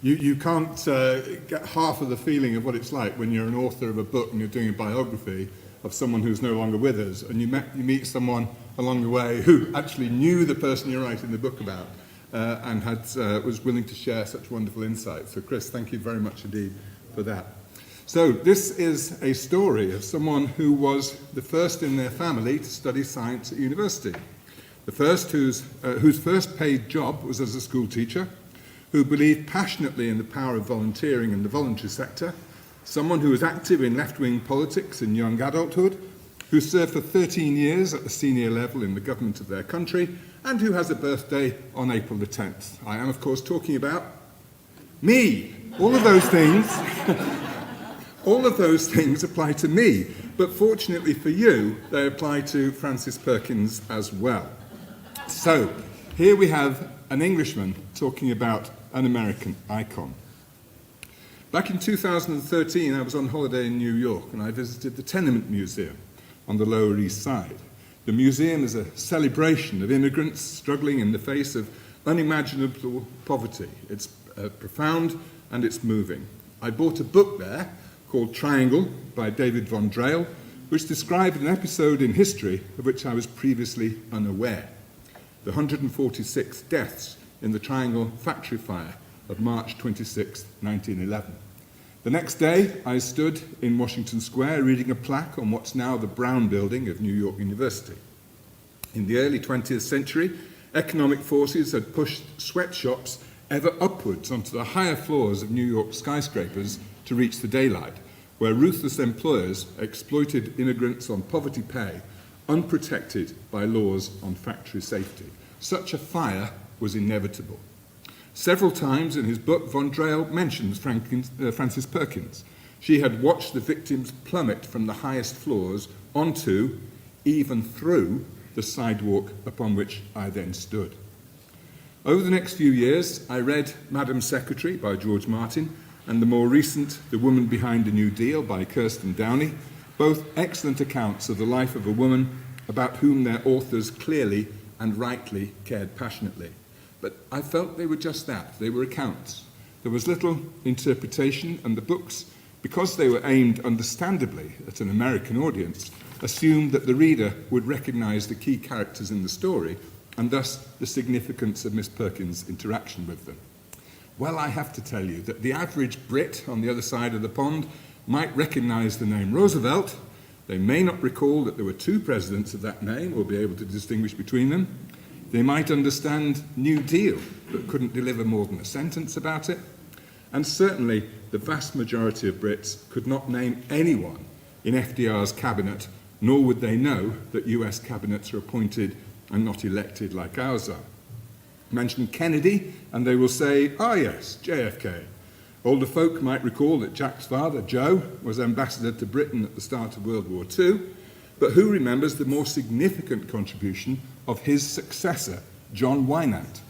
You can't get half of the feeling of what it's like when you're an author of a book and you're doing a biography of someone who's no longer with us, and you meet someone along the way who actually knew the person you're writing the book about and was willing to share such wonderful insights. So Chris, thank you very much indeed for that. So this is a story of someone who was the first in their family to study science at university. The first whose first paid job was as a school teacher, who believed passionately in the power of volunteering in the voluntary sector, someone who was active in left-wing politics in young adulthood, who served for 13 years at the senior level in the government of their country, and who has a birthday on April the 10th. I am, of course, talking about me. All of those things, all of those things apply to me, but fortunately for you, they apply to Francis Perkins as well. So, here we have an Englishman talking about an American icon. Back in 2013, I was on holiday in New York and I visited the Tenement Museum on the Lower East Side. The museum is a celebration of immigrants struggling in the face of unimaginable poverty. It's profound and it's moving. I bought a book there called Triangle by David von Drehl, which described an episode in history of which I was previously unaware. The 146 deaths in the Triangle factory fire of March 26, 1911. The next day, I stood in Washington Square reading a plaque on what's now the Brown Building of New York University. In the early 20th century, economic forces had pushed sweatshops ever upwards onto the higher floors of New York skyscrapers to reach the daylight, where ruthless employers exploited immigrants on poverty pay, unprotected by laws on factory safety. Such a fire was inevitable. Several times in his book, von Drehl mentions Francis Perkins. She had watched the victims plummet from the highest floors onto, even through, the sidewalk upon which I then stood. Over the next few years, I read Madam Secretary by George Martin and the more recent The Woman Behind the New Deal by Kirsten Downey, both excellent accounts of the life of a woman about whom their authors clearly and rightly cared passionately. But I felt they were just that. They were accounts. There was little interpretation, and the books, because they were aimed understandably at an American audience, assumed that the reader would recognize the key characters in the story, and thus the significance of Miss Perkins' interaction with them. Well, I have to tell you that the average Brit on the other side of the pond might recognize the name Roosevelt. They may not recall that there were two presidents of that name or be able to distinguish between them. They might understand New Deal, but couldn't deliver more than a sentence about it. And certainly, the vast majority of Brits could not name anyone in FDR's cabinet, nor would they know that US cabinets are appointed and not elected like ours are. Mention Kennedy, and they will say, "Ah, yes, JFK." Older folk might recall that Jack's father, Joe, was ambassador to Britain at the start of World War II, but who remembers the more significant contribution of his successor, John Wynant?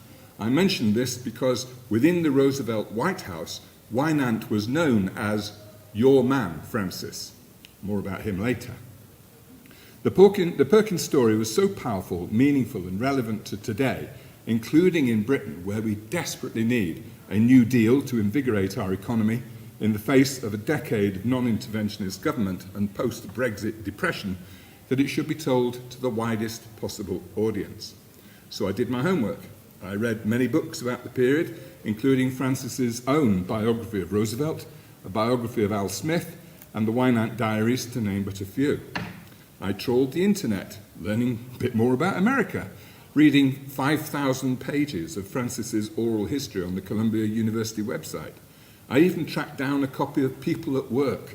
I mention this because within the Roosevelt White House, Wynant was known as "your man, Francis." More about him later. The Perkins story was so powerful, meaningful, and relevant to today, including in Britain, where we desperately need a New Deal to invigorate our economy in the face of a decade of non-interventionist government and post-Brexit depression, that it should be told to the widest possible audience. So I did my homework. I read many books about the period, including Francis's own biography of Roosevelt, a biography of Al Smith, and the Wynant Diaries, to name but a few. I trawled the internet, learning a bit more about America, reading 5,000 pages of Francis's oral history on the Columbia University website. I even tracked down a copy of People at Work,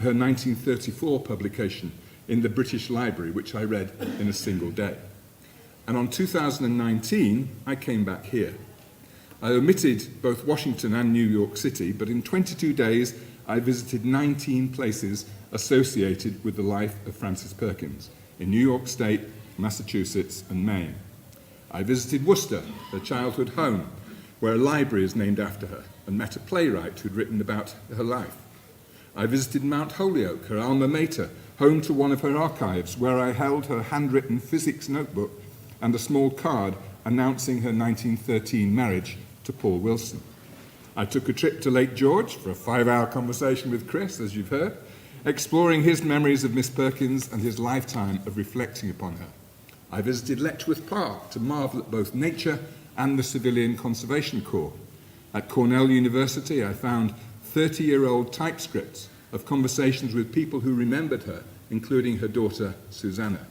her 1934 publication, in the British Library, which I read in a single day. And on 2019, I came back here. I omitted both Washington and New York City, but in 22 days, I visited 19 places associated with the life of Francis Perkins in New York State, Massachusetts, and Maine. I visited Worcester, her childhood home, where a library is named after her, and met a playwright who'd written about her life. I visited Mount Holyoke, her alma mater, home to one of her archives, where I held her handwritten physics notebook and a small card announcing her 1913 marriage to Paul Wilson. I took a trip to Lake George for a 5-hour conversation with Chris, as you've heard, exploring his memories of Miss Perkins and his lifetime of reflecting upon her. I visited Letchworth Park to marvel at both nature and the Civilian Conservation Corps. At Cornell University, I found 30-year-old typescripts of conversations with people who remembered her, including her daughter, Susanna.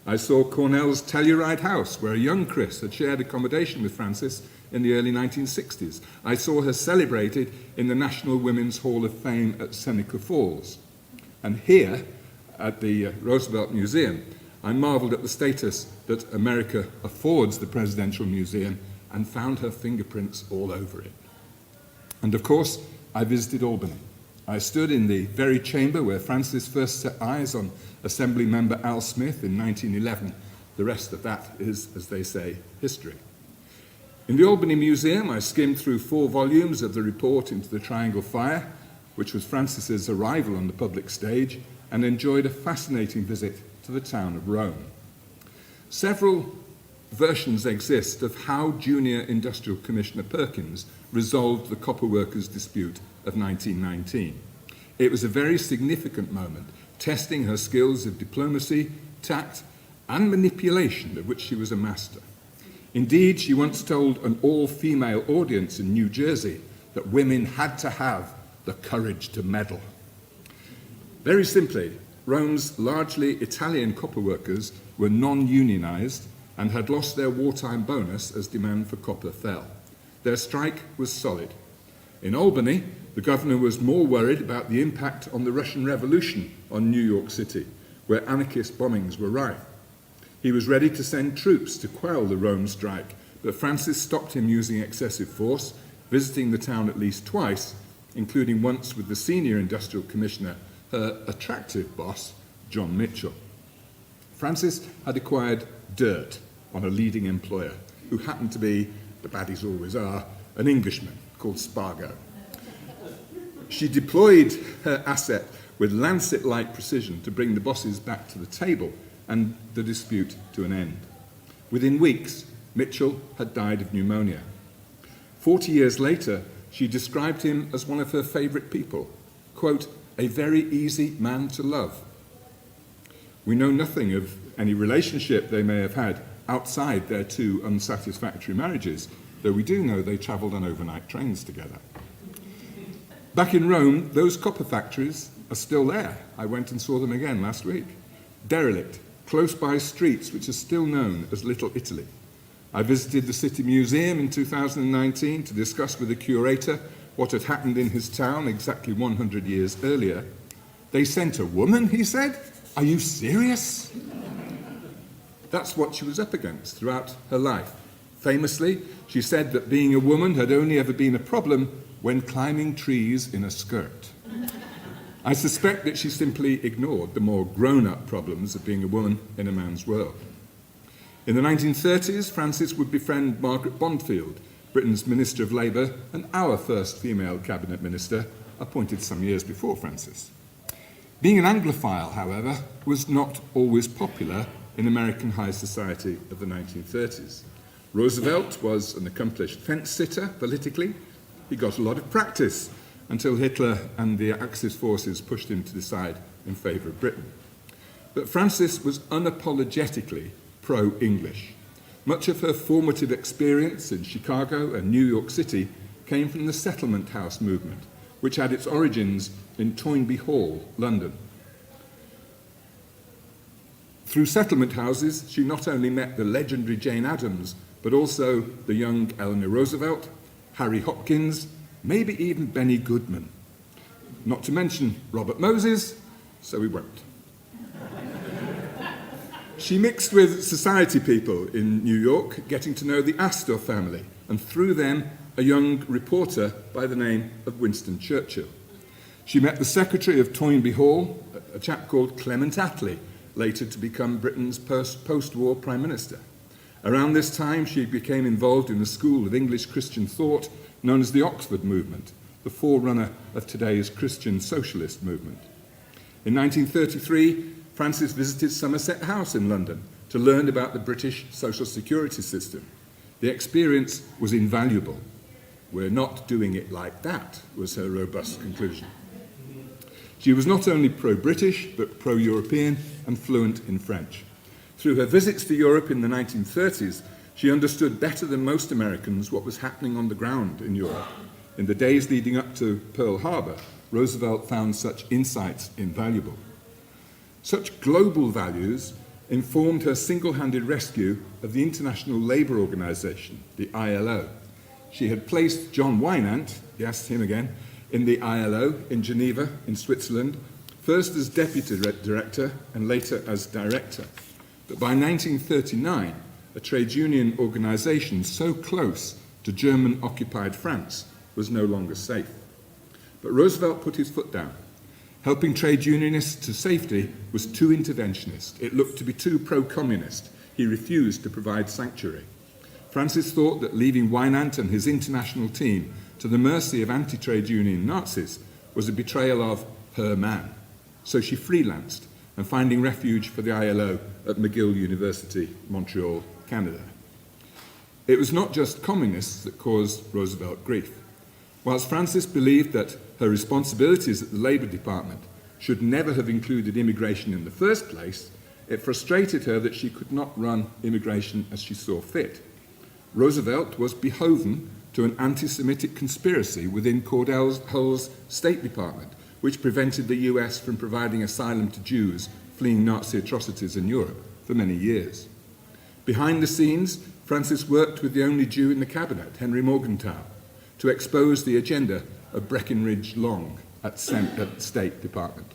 I saw Cornell's Telluride House, where a young Chris had shared accommodation with Frances in the early 1960s. I saw her celebrated in the National Women's Hall of Fame at Seneca Falls. And here, at the Roosevelt Museum, I marveled at the status that America affords the Presidential Museum and found her fingerprints all over it. And of course, I visited Albany. I stood in the very chamber where Frances first set eyes on Assembly Member Al Smith in 1911. The rest of that is, as they say, history. In the Albany Museum, I skimmed through 4 volumes of the report into the Triangle Fire, which was Frances's arrival on the public stage, and enjoyed a fascinating visit to the town of Rome. Several versions exist of how Junior Industrial Commissioner Perkins resolved the copper workers' dispute of 1919. It was a very significant moment, testing her skills of diplomacy, tact, and manipulation, of which she was a master. Indeed, she once told an all-female audience in New Jersey that women had to have the courage to meddle. Very simply, Rome's largely Italian copper workers were non-unionized and had lost their wartime bonus as demand for copper fell. Their strike was solid. In Albany, the governor was more worried about the impact on the Russian Revolution on New York City, where anarchist bombings were rife. He was ready to send troops to quell the Rome strike, but Frances stopped him using excessive force, visiting the town at least twice, including once with the senior industrial commissioner, her attractive boss, John Mitchell. Frances had acquired dirt on a leading employer, who happened to be, the baddies always are, an Englishman called Spargo. She deployed her asset with lancet-like precision to bring the bosses back to the table and the dispute to an end. Within weeks, Mitchell had died of pneumonia. 40 years later, she described him as one of her favourite people, quote, a very easy man to love. We know nothing of any relationship they may have had outside their 2 unsatisfactory marriages, though we do know they travelled on overnight trains together. Back in Rome, those copper factories are still there. I went and saw them again last week. Derelict, close by streets which are still known as Little Italy. I visited the City Museum in 2019 to discuss with the curator what had happened in his town exactly 100 years earlier. They sent a woman, he said? Are you serious? That's what she was up against throughout her life. Famously, she said that being a woman had only ever been a problem when climbing trees in a skirt. I suspect that she simply ignored the more grown-up problems of being a woman in a man's world. In the 1930s, Frances would befriend Margaret Bondfield, Britain's Minister of Labour and our first female cabinet minister, appointed some years before Frances. Being an Anglophile, however, was not always popular in American high society of the 1930s. Roosevelt was an accomplished fence-sitter politically. He got a lot of practice until Hitler and the Axis forces pushed him to decide in favour of Britain. But Frances was unapologetically pro-English. Much of her formative experience in Chicago and New York City came from the settlement house movement, which had its origins in Toynbee Hall, London. Through settlement houses, she not only met the legendary Jane Addams, but also the young Eleanor Roosevelt, Harry Hopkins, maybe even Benny Goodman. Not to mention Robert Moses, so we won't. She mixed with society people in New York, getting to know the Astor family, and through them, a young reporter by the name of Winston Churchill. She met the secretary of Toynbee Hall, a chap called Clement Attlee, later to become Britain's post-war Prime Minister. Around this time, she became involved in a school of English Christian thought known as the Oxford Movement, the forerunner of today's Christian socialist movement. In 1933, Frances visited Somerset House in London to learn about the British social security system. The experience was invaluable. We're not doing it like that, was her robust conclusion. She was not only pro-British, but pro-European and fluent in French. Through her visits to Europe in the 1930s, she understood better than most Americans what was happening on the ground in Europe. In the days leading up to Pearl Harbor, Roosevelt found such insights invaluable. Such global values informed her single-handed rescue of the International Labour Organization, the ILO. She had placed John Wynant, yes, him again, in the ILO in Geneva, in Switzerland, first as deputy director and later as director. But by 1939, a trade union organization so close to German-occupied France was no longer safe. But Roosevelt put his foot down. Helping trade unionists to safety was too interventionist. It looked to be too pro-communist. He refused to provide sanctuary. Francis thought that leaving Wynant and his international team to the mercy of anti-trade union Nazis was a betrayal of her man. So she freelanced and finding refuge for the ILO at McGill University, Montreal, Canada. It was not just communists that caused Roosevelt grief. Whilst Francis believed that her responsibilities at the Labour Department should never have included immigration in the first place, it frustrated her that she could not run immigration as she saw fit. Roosevelt was beholden to an anti-Semitic conspiracy within Cordell Hull's State Department, which prevented the US from providing asylum to Jews fleeing Nazi atrocities in Europe for many years. Behind the scenes, Francis worked with the only Jew in the cabinet, Henry Morgenthau, to expose the agenda of Breckinridge Long at the State Department.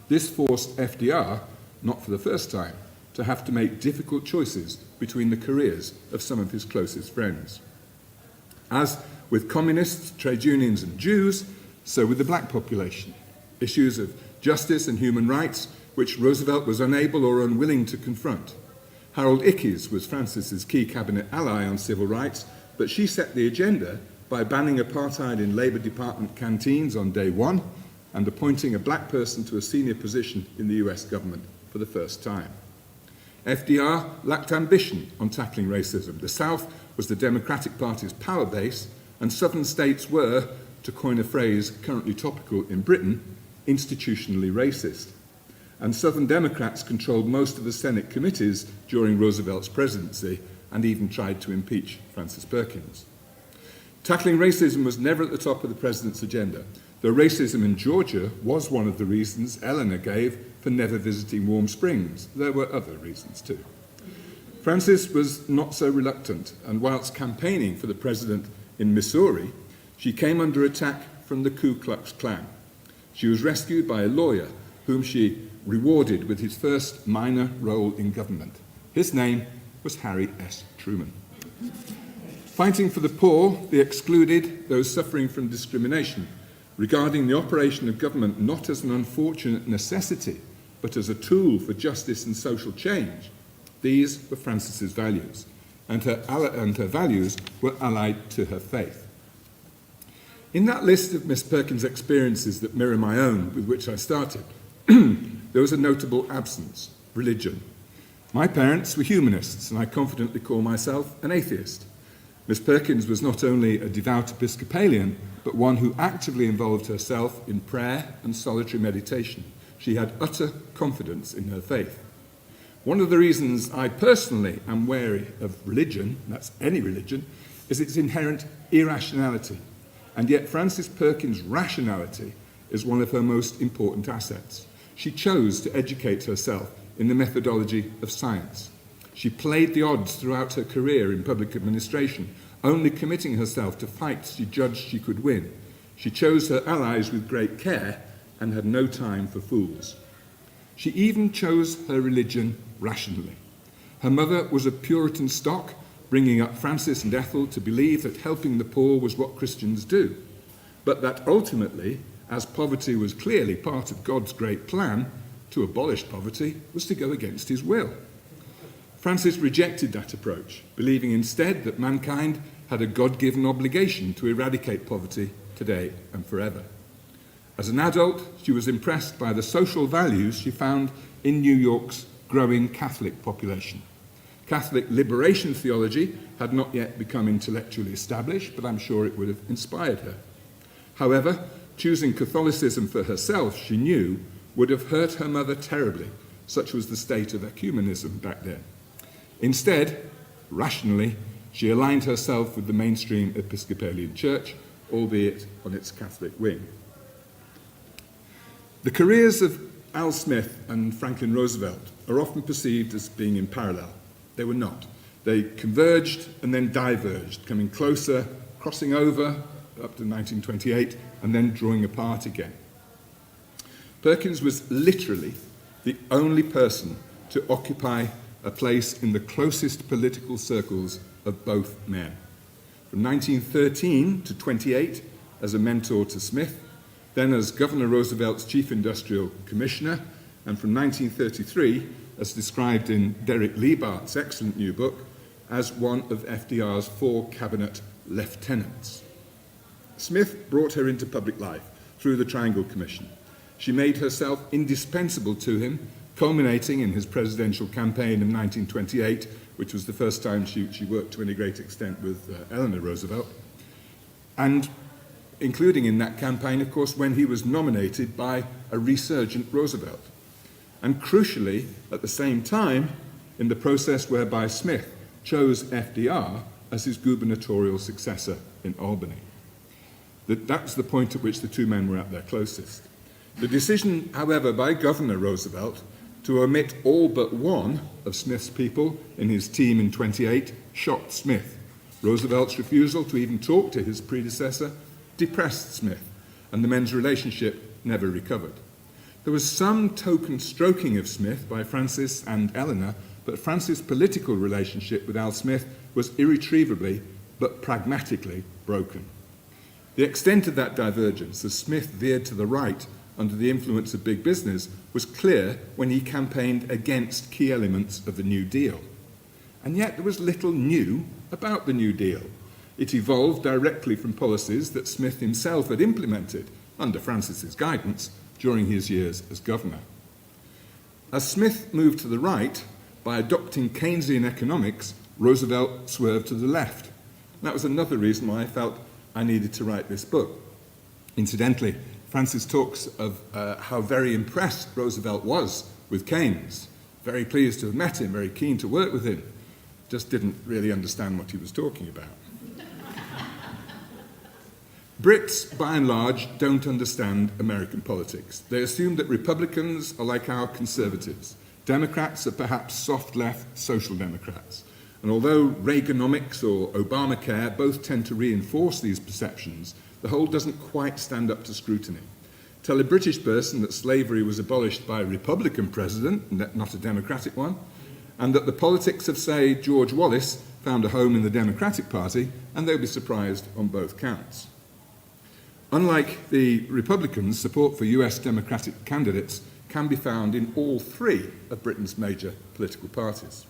This forced FDR, not for the first time, to have to make difficult choices between the careers of some of his closest friends. As with communists, trade unions and Jews, so with the black population. Issues of justice and human rights which Roosevelt was unable or unwilling to confront. Harold Ickes was Francis's key cabinet ally on civil rights, but she set the agenda by banning apartheid in Labour Department canteens on day one and appointing a black person to a senior position in the US government for the first time. FDR lacked ambition on tackling racism. The South was the Democratic Party's power base, and southern states were, to coin a phrase currently topical in Britain, institutionally racist. And Southern Democrats controlled most of the Senate committees during Roosevelt's presidency and even tried to impeach Francis Perkins. Tackling racism was never at the top of the president's agenda, though racism in Georgia was one of the reasons Eleanor gave for never visiting Warm Springs. There were other reasons too. Francis was not so reluctant, and whilst campaigning for the president in Missouri, she came under attack from the Ku Klux Klan. She was rescued by a lawyer whom she rewarded with his first minor role in government. His name was Harry S. Truman. Fighting for the poor, the excluded, those suffering from discrimination, regarding the operation of government not as an unfortunate necessity, but as a tool for justice and social change, these were Francis's values, and her values were allied to her faith. In that list of Miss Perkins' experiences that mirror my own, with which I started, there was a notable absence: religion. My parents were humanists, and I confidently call myself an atheist. Miss Perkins was not only a devout Episcopalian, but one who actively involved herself in prayer and solitary meditation. She had utter confidence in her faith. One of the reasons I personally am wary of religion, that's any religion, is its inherent irrationality. And yet Francis Perkins' rationality is one of her most important assets. She chose to educate herself in the methodology of science. She played the odds throughout her career in public administration, only committing herself to fights she judged she could win. She chose her allies with great care and had no time for fools. She even chose her religion rationally. Her mother was of Puritan stock, bringing up Francis and Ethel to believe that helping the poor was what Christians do, but that ultimately, as poverty was clearly part of God's great plan, to abolish poverty was to go against his will. Francis rejected that approach, believing instead that mankind had a God-given obligation to eradicate poverty today and forever. As an adult, she was impressed by the social values she found in New York's growing Catholic population. Catholic liberation theology had not yet become intellectually established, but I'm sure it would have inspired her. However, choosing Catholicism for herself, she knew, would have hurt her mother terribly. Such was the state of ecumenism back then. Instead, rationally, she aligned herself with the mainstream Episcopalian Church, albeit on its Catholic wing. The careers of Al Smith and Franklin Roosevelt are often perceived as being in parallel. They were not. They converged and then diverged, coming closer, crossing over up to 1928, and then drawing apart again. Perkins was literally the only person to occupy a place in the closest political circles of both men. From 1913 to 28 as a mentor to Smith, then as Governor Roosevelt's Chief Industrial Commissioner, and from 1933, as described in Derek Liebart's excellent new book, as one of FDR's 4 cabinet lieutenants. Smith brought her into public life through the Triangle Commission. She made herself indispensable to him, culminating in his presidential campaign of 1928, which was the first time she worked to any great extent with Eleanor Roosevelt, and including in that campaign, of course, when he was nominated by a resurgent Roosevelt. And crucially, at the same time, in the process whereby Smith chose FDR as his gubernatorial successor in Albany. That's the point at which the two men were at their closest. The decision, however, by Governor Roosevelt to omit all but one of Smith's people in his team in 28 shocked Smith. Roosevelt's refusal to even talk to his predecessor depressed Smith, and the men's relationship never recovered. There was some token stroking of Smith by Francis and Eleanor, but Francis' political relationship with Al Smith was irretrievably but pragmatically broken. The extent of that divergence, as Smith veered to the right under the influence of big business, was clear when he campaigned against key elements of the New Deal. And yet there was little new about the New Deal. It evolved directly from policies that Smith himself had implemented under Francis's guidance during his years as governor. As Smith moved to the right, by adopting Keynesian economics, Roosevelt swerved to the left. That was another reason why I felt I needed to write this book. Incidentally, Francis talks of how very impressed Roosevelt was with Keynes, very pleased to have met him, very keen to work with him, just didn't really understand what he was talking about. Brits, by and large, don't understand American politics. They assume that Republicans are like our conservatives. Democrats are perhaps soft-left social democrats. And although Reaganomics or Obamacare both tend to reinforce these perceptions, the whole doesn't quite stand up to scrutiny. Tell a British person that slavery was abolished by a Republican president, not a Democratic one, and that the politics of, say, George Wallace found a home in the Democratic Party, and they'll be surprised on both counts. Unlike the Republicans, support for US Democratic candidates can be found in all 3 of Britain's major political parties.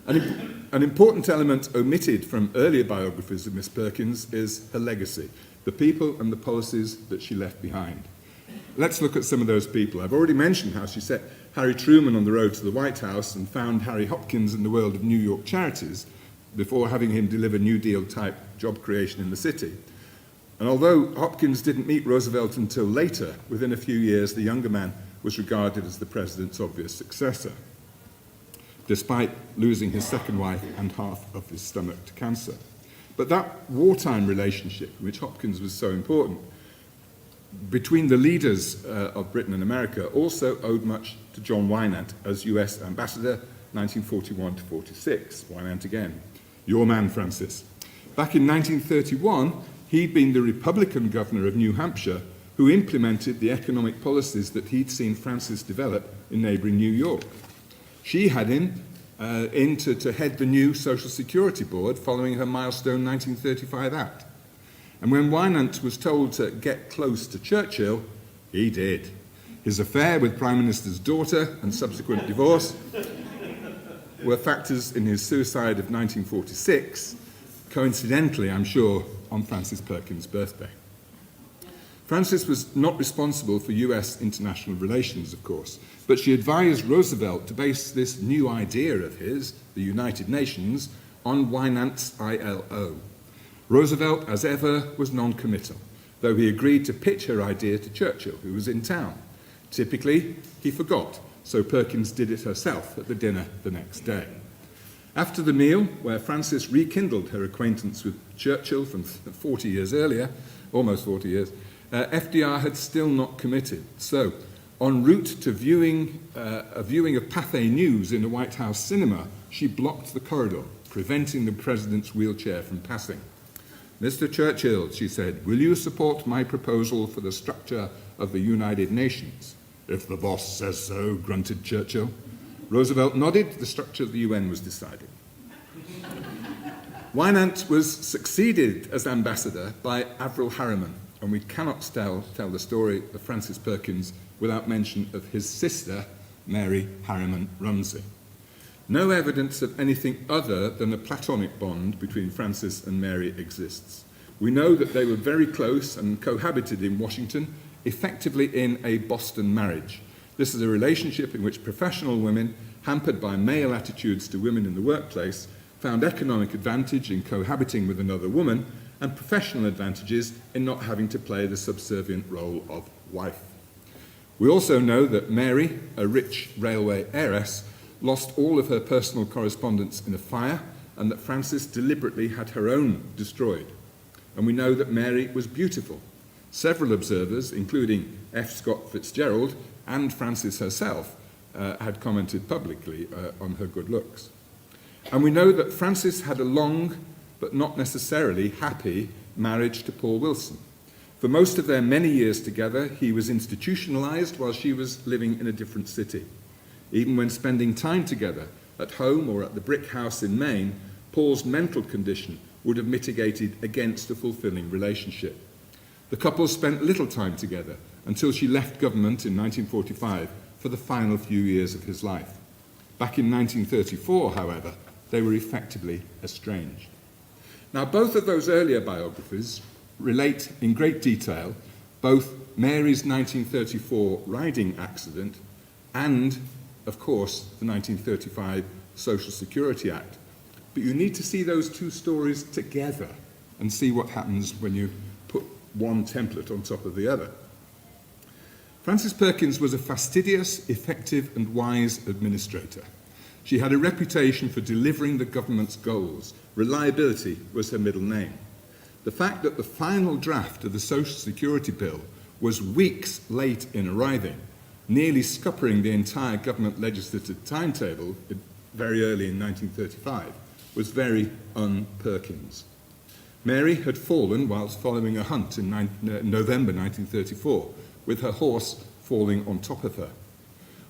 An important element omitted from earlier biographies of Miss Perkins is her legacy, the people and the policies that she left behind. Let's look at some of those people. I've already mentioned how she set Harry Truman on the road to the White House and found Harry Hopkins in the world of New York charities before having him deliver New Deal-type job creation in the city. And although Hopkins didn't meet Roosevelt until later, within a few years the younger man was regarded as the president's obvious successor, despite losing his second wife and half of his stomach to cancer. But that wartime relationship, in which Hopkins was so important, between the leaders of Britain and America also owed much to John Wynant as US ambassador, 1941 to 46. Wynant again. Your man, Francis. Back in 1931, he'd been the Republican governor of New Hampshire who implemented the economic policies that he'd seen Francis develop in neighboring New York. She had him in to head the new Social Security Board following her milestone 1935 Act. And when Wynant was told to get close to Churchill, he did. His affair with Prime Minister's daughter and subsequent divorce were factors in his suicide of 1946, coincidentally, I'm sure, on Francis Perkins' birthday. Frances was not responsible for US international relations, of course, but she advised Roosevelt to base this new idea of his, the United Nations, on Winant's ILO. Roosevelt, as ever, was non-committal, though he agreed to pitch her idea to Churchill, who was in town. Typically, he forgot, so Perkins did it herself at the dinner the next day. After the meal, where Frances rekindled her acquaintance with Churchill from 40 years earlier, almost 40 years, FDR had still not committed. So, en route to a viewing of Pathé News in the White House cinema, she blocked the corridor, preventing the president's wheelchair from passing. "Mr. Churchill," she said, "will you support my proposal for the structure of the United Nations?" "If the boss says so," grunted Churchill. Roosevelt nodded. The structure of the UN was decided. Winant was succeeded as ambassador by Averell Harriman, and we cannot tell the story of Frances Perkins without mention of his sister, Mary Harriman Rumsey. No evidence of anything other than a platonic bond between Frances and Mary exists. We know that they were very close and cohabited in Washington, effectively in a Boston marriage. This is a relationship in which professional women, hampered by male attitudes to women in the workplace, found economic advantage in cohabiting with another woman and professional advantages in not having to play the subservient role of wife. We also know that Mary, a rich railway heiress, lost all of her personal correspondence in a fire, and that Frances deliberately had her own destroyed. And we know that Mary was beautiful. Several observers, including F. Scott Fitzgerald and Frances herself, had commented publicly on her good looks. And we know that Frances had a long, but not necessarily happy, marriage to Paul Wilson. For most of their many years together, he was institutionalized while she was living in a different city. Even when spending time together, at home or at the brick house in Maine, Paul's mental condition would have mitigated against a fulfilling relationship. The couple spent little time together until she left government in 1945 for the final few years of his life. Back in 1934, however, they were effectively estranged. Now, both of those earlier biographies relate in great detail both Mary's 1934 riding accident and, of course, the 1935 Social Security Act. But you need to see those two stories together and see what happens when you put one template on top of the other. Frances Perkins was a fastidious, effective, and wise administrator. She had a reputation for delivering the government's goals. Reliability was her middle name. The fact that the final draft of the Social Security Bill was weeks late in arriving, nearly scuppering the entire government legislative timetable very early in 1935, was very un-Perkins. Mary had fallen whilst following a hunt in November 1934, with her horse falling on top of her.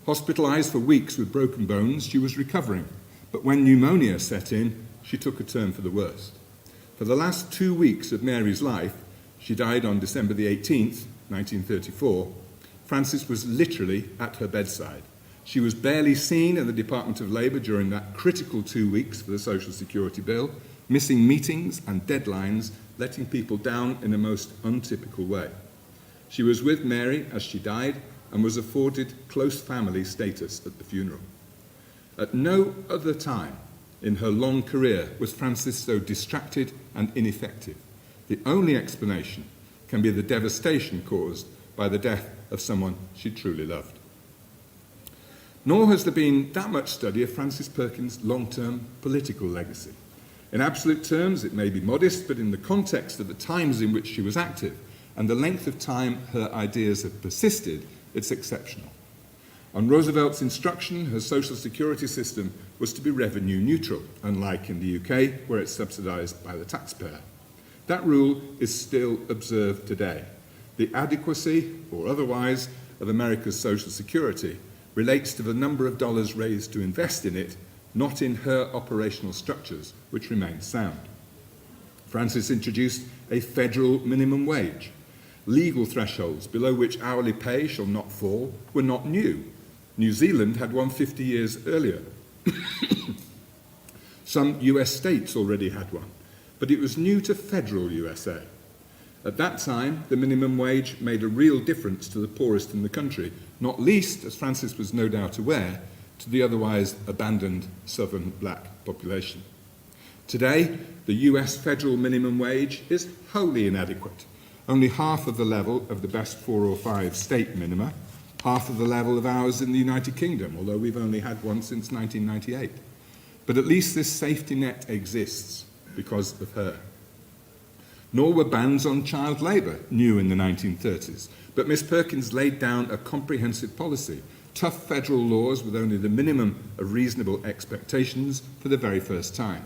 Hospitalised for weeks with broken bones, she was recovering, but when pneumonia set in, she took a turn for the worst. For the last 2 weeks of Mary's life, she died on December the 18th, 1934, Frances was literally at her bedside. She was barely seen in the Department of Labour during that critical 2 weeks for the Social Security Bill, missing meetings and deadlines, letting people down in a most untypical way. She was with Mary as she died and was afforded close family status at the funeral. At no other time in her long career was Frances so distracted and ineffective. The only explanation can be the devastation caused by the death of someone she truly loved. Nor has there been that much study of Frances Perkins' long-term political legacy. In absolute terms, it may be modest, but in the context of the times in which she was active and the length of time her ideas have persisted, it's exceptional. On Roosevelt's instruction, her social security system was to be revenue neutral, unlike in the UK, where it's subsidised by the taxpayer. That rule is still observed today. The adequacy, or otherwise, of America's social security relates to the number of dollars raised to invest in it, not in her operational structures, which remain sound. Frances introduced a federal minimum wage. Legal thresholds below which hourly pay shall not fall were not new. New Zealand had one 50 years earlier. Some US states already had one, but it was new to federal USA. At that time, the minimum wage made a real difference to the poorest in the country, not least, as Francis was no doubt aware, to the otherwise abandoned southern black population. Today, the US federal minimum wage is wholly inadequate, only half of the level of the best 4 or 5 state minima, half of the level of ours in the United Kingdom, although we've only had one since 1998. But at least this safety net exists because of her. Nor were bans on child labour new in the 1930s, but Miss Perkins laid down a comprehensive policy, tough federal laws with only the minimum of reasonable expectations for the very first time.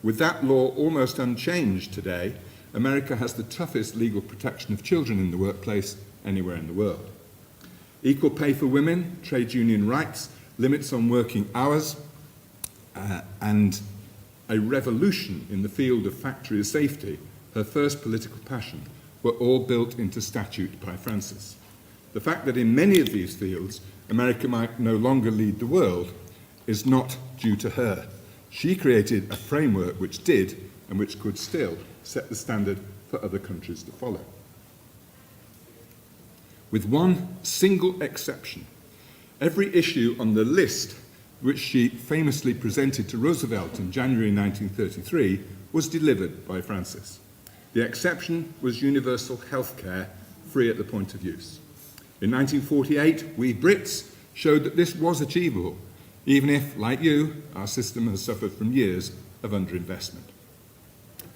With that law almost unchanged today, America has the toughest legal protection of children in the workplace anywhere in the world. Equal pay for women, trade union rights, limits on working hours, and a revolution in the field of factory safety, her first political passion, were all built into statute by Francis. The fact that in many of these fields America might no longer lead the world is not due to her. She created a framework which did, and which could still, set the standard for other countries to follow. With one single exception, every issue on the list which she famously presented to Roosevelt in January 1933 was delivered by Francis. The exception was universal health care, free at the point of use. In 1948, we Brits showed that this was achievable, even if, like you, our system has suffered from years of underinvestment.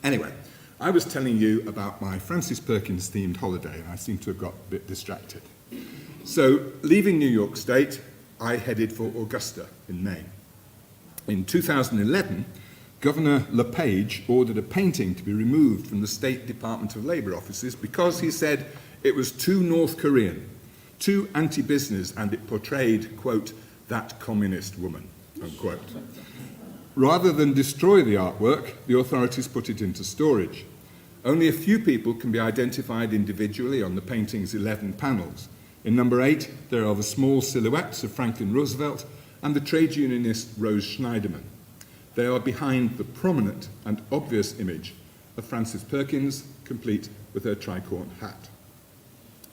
Anyway, I was telling you about my Francis Perkins-themed holiday, and I seem to have got a bit distracted. So, leaving New York State, I headed for Augusta in Maine. In 2011, Governor LePage ordered a painting to be removed from the State Department of Labor offices because he said it was too North Korean, too anti-business, and it portrayed, quote, that communist woman, unquote. Rather than destroy the artwork, the authorities put it into storage. Only a few people can be identified individually on the painting's 11 panels. In number 8, there are the small silhouettes of Franklin Roosevelt and the trade unionist Rose Schneiderman. They are behind the prominent and obvious image of Frances Perkins, complete with her tricorn hat.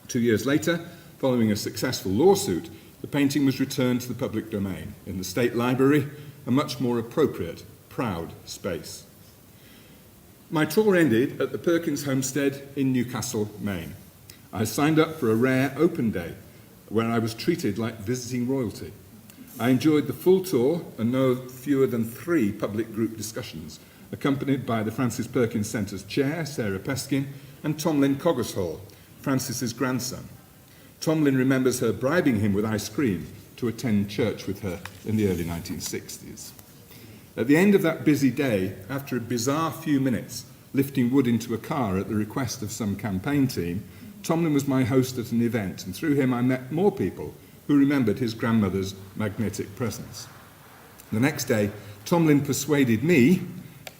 2 years later, following a successful lawsuit, the painting was returned to the public domain in the State Library, a much more appropriate, proud space. My tour ended at the Perkins homestead in Newcastle, Maine. I signed up for a rare open day where I was treated like visiting royalty. I enjoyed the full tour and no fewer than 3 public group discussions, accompanied by the Francis Perkins Centre's chair, Sarah Peskin, and Tomlin Coggeshall, Francis's grandson. Tomlin remembers her bribing him with ice cream to attend church with her in the early 1960s. At the end of that busy day, after a bizarre few minutes lifting wood into a car at the request of some campaign team, Tomlin was my host at an event, and through him I met more people who remembered his grandmother's magnetic presence. The next day, Tomlin persuaded me,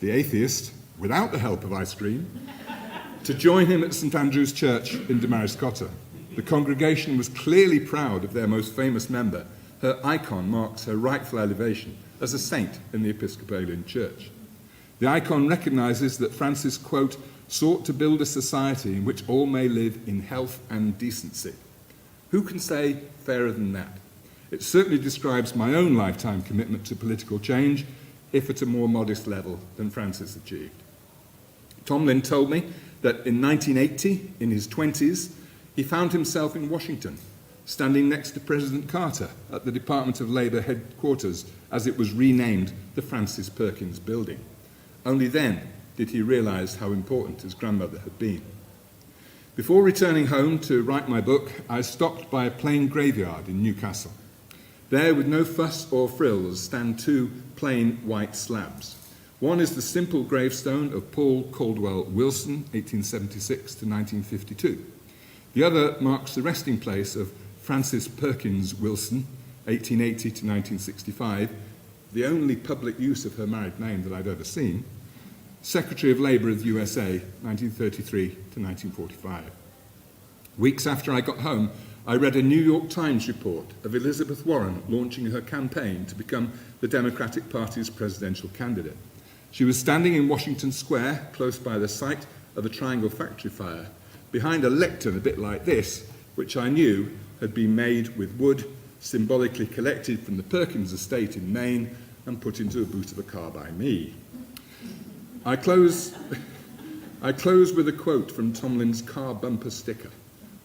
the atheist, without the help of ice cream, to join him at St Andrew's Church in Damariscotta. The congregation was clearly proud of their most famous member. Her icon marks her rightful elevation as a saint in the Episcopalian Church. The icon recognises that Francis, quote, sought to build a society in which all may live in health and decency. Who can say fairer than that? It certainly describes my own lifetime commitment to political change, if at a more modest level than Francis achieved. Tomlin told me that in 1980, in his 20s, he found himself in Washington, standing next to President Carter at the Department of Labor headquarters as it was renamed the Francis Perkins Building. Only then did he realize how important his grandmother had been. Before returning home to write my book, I stopped by a plain graveyard in Newcastle. There, with no fuss or frills, stand 2 plain white slabs. One is the simple gravestone of Paul Caldwell Wilson, 1876 to 1952. The other marks the resting place of Frances Perkins Wilson, 1880 to 1965, the only public use of her married name that I'd ever seen, Secretary of Labour of the USA, 1933 to 1945. Weeks after I got home, I read a New York Times report of Elizabeth Warren launching her campaign to become the Democratic Party's presidential candidate. She was standing in Washington Square, close by the site of a triangle factory fire, behind a lectern a bit like this, which I knew had been made with wood symbolically collected from the Perkins estate in Maine and put into the boot of a car by me. I close with a quote from Tomlin's car bumper sticker.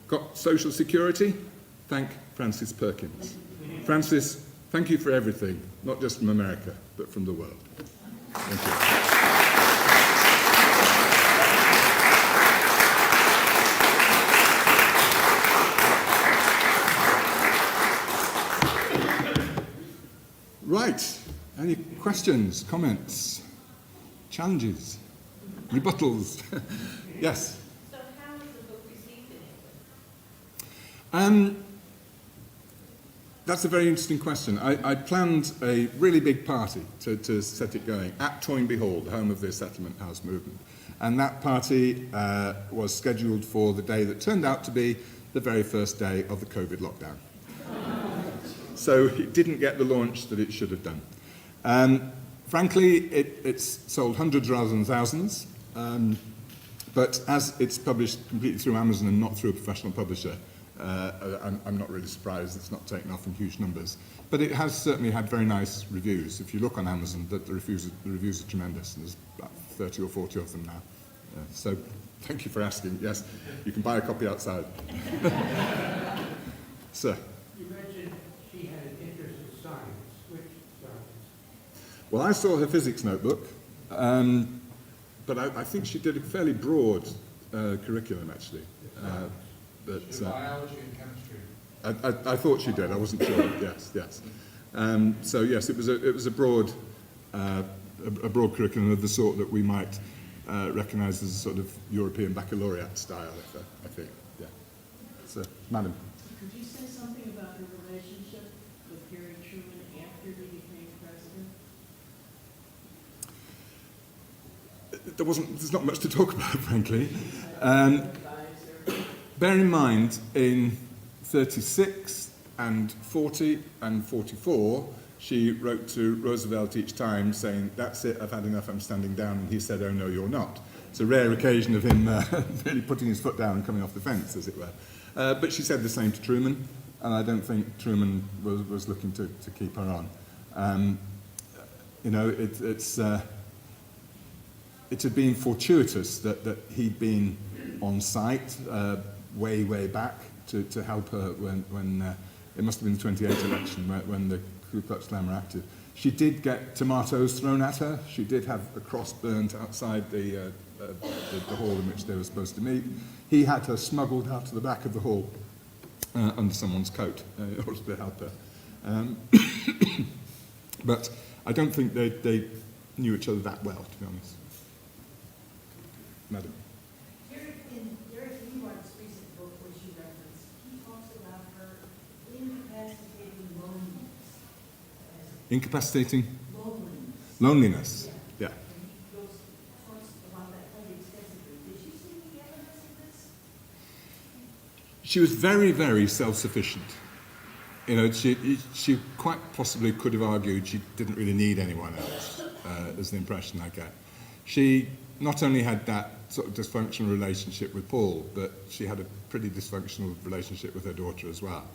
Got social security? Thank Francis Perkins. Francis, thank you for everything, not just from America, but from the world. Thank you. Right. Any questions, comments, challenges, rebuttals? Yes? So how was the book received in England? That's a very interesting question. I planned a really big party to set it going at Toynbee Hall, the home of the Settlement House movement. And that party was scheduled for the day that turned out to be the very first day of the COVID lockdown. So it didn't get the launch that it should have done. Frankly, it's sold hundreds rather than thousands, but as it's published completely through Amazon and not through a professional publisher, I'm not really surprised it's not taken off in huge numbers. But it has certainly had very nice reviews. If you look on Amazon, the reviews are tremendous, and there's about 30 or 40 of them now. So thank you for asking. Yes, you can buy a copy outside. Sir? You mentioned she had an interest in science. Which science? Well, I saw her physics notebook, but I think she did a fairly broad curriculum, actually. Biology and chemistry. I thought she did. I wasn't sure. Yes. So yes, it was a broad curriculum of the sort that we might recognise as a sort of European baccalaureate style. I think. Yeah. So, Madam. Could you say something about her relationship with Harry Truman after he became president? There's not much to talk about, frankly. Bear in mind, in 36 and 40 and 44, she wrote to Roosevelt each time saying, "That's it, I've had enough, I'm standing down," and he said, "Oh no, you're not." It's a rare occasion of him really putting his foot down and coming off the fence, as it were. But she said the same to Truman, and I don't think Truman was looking to keep her on. It had been fortuitous that he'd been on site way back to help her when it must have been the 28 election when the Ku Klux Klan were active. She did get tomatoes thrown at her. She did have a cross burnt outside the hall in which they were supposed to meet. He had her smuggled out to the back of the hall under someone's coat in order to help her. But I don't think they knew each other that well, to be honest. Madam. In Derek Leeward's recent book, which you referenced, he talks about her incapacitating loneliness. Incapacitating? Loneliness. Loneliness. Yeah. And he talks about that quite extensively. Did you see any evidence of this? She was very, very self-sufficient. You know, she quite possibly could have argued she didn't really need anyone else, is the impression I get. She not only had that sort of dysfunctional relationship with Paul, but she had a pretty dysfunctional relationship with her daughter as well,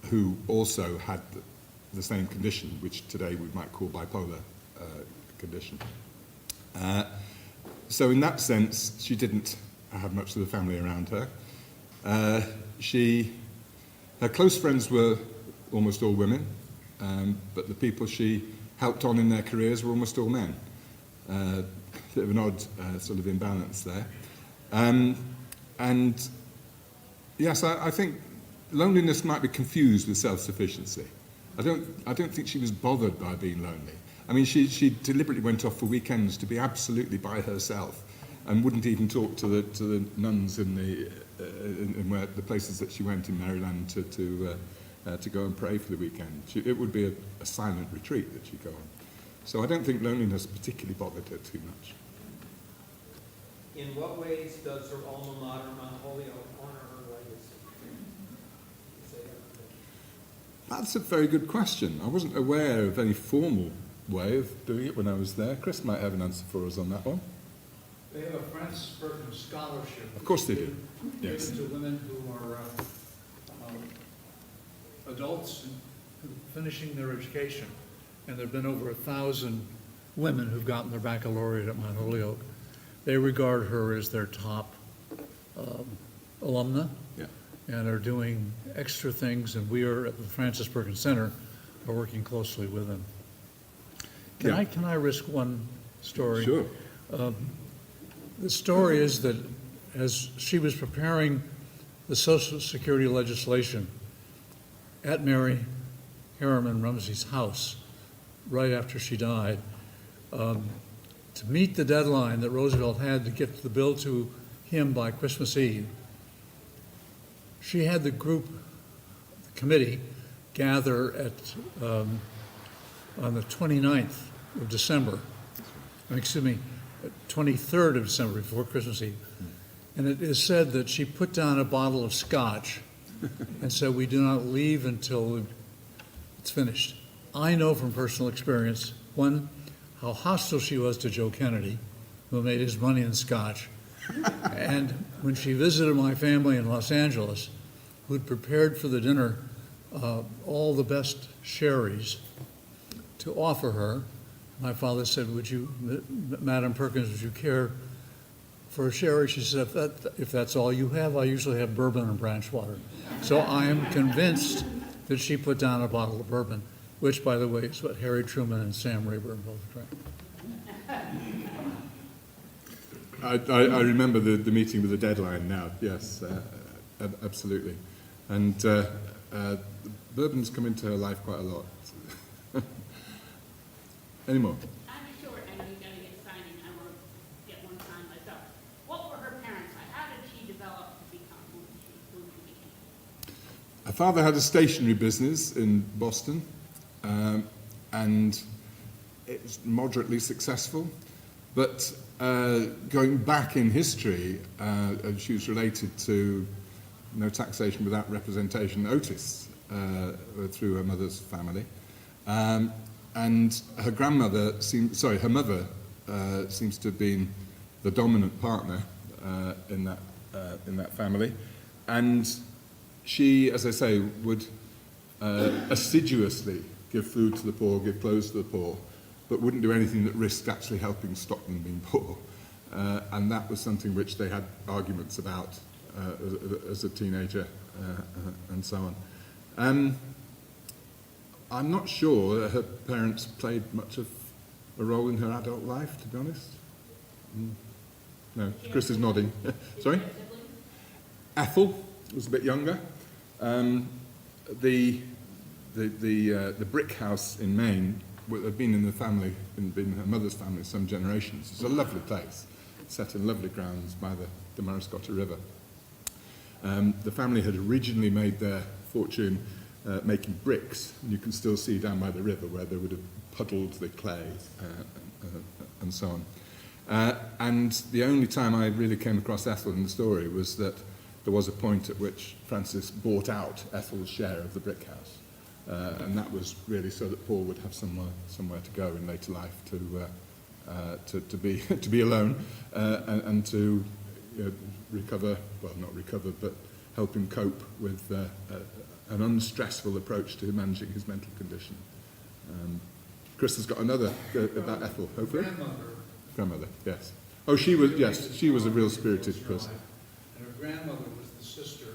who also had the same condition, which today we might call bipolar condition. So in that sense, she didn't have much of the family around her. Her close friends were almost all women, but the people she helped on in their careers were almost all men. Bit of an odd sort of imbalance there. And yes, I think loneliness might be confused with self-sufficiency. I don't think she was bothered by being lonely. I mean, she deliberately went off for weekends to be absolutely by herself and wouldn't even talk to the nuns in the places that she went in Maryland to go and pray for the weekend. It would be a silent retreat that she'd go on. So I don't think loneliness particularly bothered her too much. In what ways does her alma mater, Mount Holyoke, honor her legacy? That's a very good question. I wasn't aware of any formal way of doing it when I was there. Chris might have an answer for us on that one. They have a Francis Perkins scholarship. Of course they do. Yes. Given to women who are adults finishing their education. And there have been over 1,000 women who've gotten their baccalaureate at Mount Holyoke. They regard her as their top alumna. Yeah. And are doing extra things, and we are at the Francis Perkins Center are working closely with them. Can I risk one story? Sure. The story is that as she was preparing the Social Security legislation at Mary Harriman Rumsey's house right after she died, to meet the deadline that Roosevelt had to get the bill to him by Christmas Eve, she had the committee, gather on the 29th of December, 23rd of December, before Christmas Eve. And it is said that she put down a bottle of scotch and said, "We do not leave until it's finished." I know from personal experience, one, how hostile she was to Joe Kennedy, who made his money in scotch. And when she visited my family in Los Angeles, who'd prepared for the dinner all the best sherries to offer her, my father said, "Would you, Madam Perkins, would you care for a sherry?" She said, if that's all you have, I usually have bourbon and branch water. So I am convinced that she put down a bottle of bourbon, which, by the way, is what Harry Truman and Sam Rayburn both drank. I remember the meeting with the deadline now, yes, absolutely. And bourbon's come into her life quite a lot. Any more? I'm sure, and you're gonna get signing, I want to get one signed myself. What were her parents like? How did she develop to become who she became? Her father had a stationery business in Boston, and it was moderately successful. But going back in history, she was related to No Taxation Without Representation, Otis, through her mother's family. And her grandmother her mother seems to have been the dominant partner in that family. And she, as I say, would assiduously give food to the poor, give clothes to the poor, but wouldn't do anything that risked actually helping stop them being poor. And that was something which they had arguments about as a teenager and so on. I'm not sure that her parents played much of a role in her adult life, to be honest. No, Chris is nodding. Sorry? Ethel was a bit younger. The brick house in Maine had been in the family, been her mother's family some generations. It's a lovely place, set in lovely grounds by the Mariscotta River. The family had originally made their fortune making bricks, and you can still see down by the river where they would have puddled the clay and so on. And the only time I really came across Ethel in the story was that there was a point at which Francis bought out Ethel's share of the brick house. And that was really so that Paul would have somewhere to go in later life to be alone and to recover, well, not recover, but help him cope with an unstressful approach to managing his mental condition. Chris has got another about Ethel, hopefully. Grandmother, yes. Oh, she was a real spirited person. And her grandmother was the sister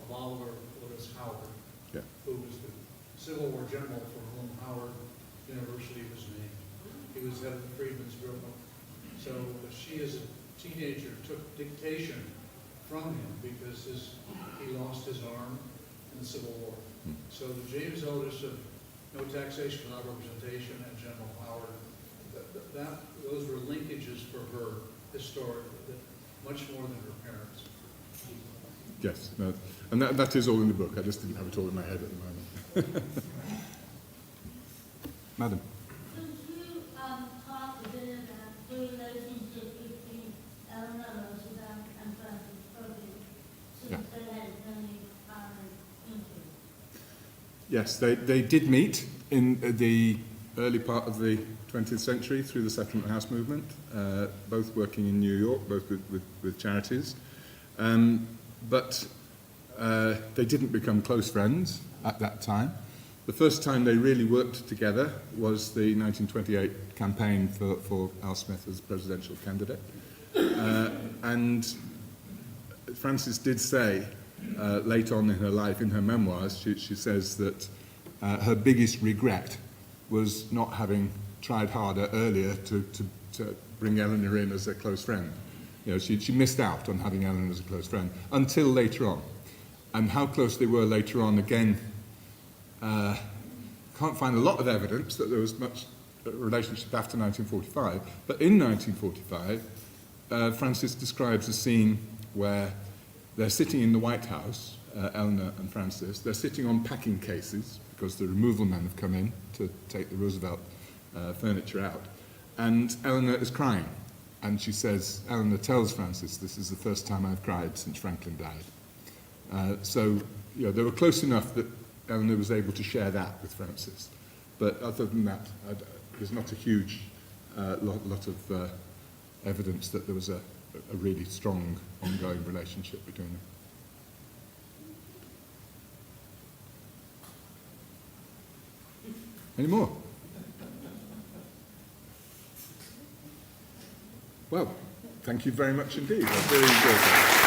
of Oliver Lewis Howard, Yeah. who was the Civil War general for whom Howard University was named. He was head of the Freedmen's Bureau. So she, as a teenager, took dictation from him because he lost his arm in the Civil War. So the James Otis of No Taxation Without Representation and General Howard, those were linkages for her historically, much more than her parents. Yes, no, and that is all in the book. I just didn't have it all in my head at the moment. Madam. Could you talk a bit about the relationship between Eleanor Roosevelt and Francis Perkins, since they had many common interests? Yes, they did meet in the early part of the 20th century through the Settlement House movement, both working in New York, both with charities. But they didn't become close friends at that time. The first time they really worked together was the 1928 campaign for Al Smith as presidential candidate. And Frances did say, late on in her life, in her memoirs, she says that her biggest regret was not having tried harder earlier to bring Eleanor in as a close friend. You know, she missed out on having Eleanor as a close friend until later on. And how close they were later on, again, can't find a lot of evidence that there was much relationship after 1945. But in 1945, Frances describes a scene where they're sitting in the White House, Eleanor and Frances. They're sitting on packing cases because the removal men have come in to take the Roosevelt furniture out. And Eleanor is crying. And she says, Eleanor tells Frances, this is the first time I've cried since Franklin died. So, you know, they were close enough that Eleanor was able to share that with Frances. But other than that, there's not a huge lot of evidence that there was a really strong ongoing relationship between them. Any more? Well, thank you very much indeed. I really enjoyed that.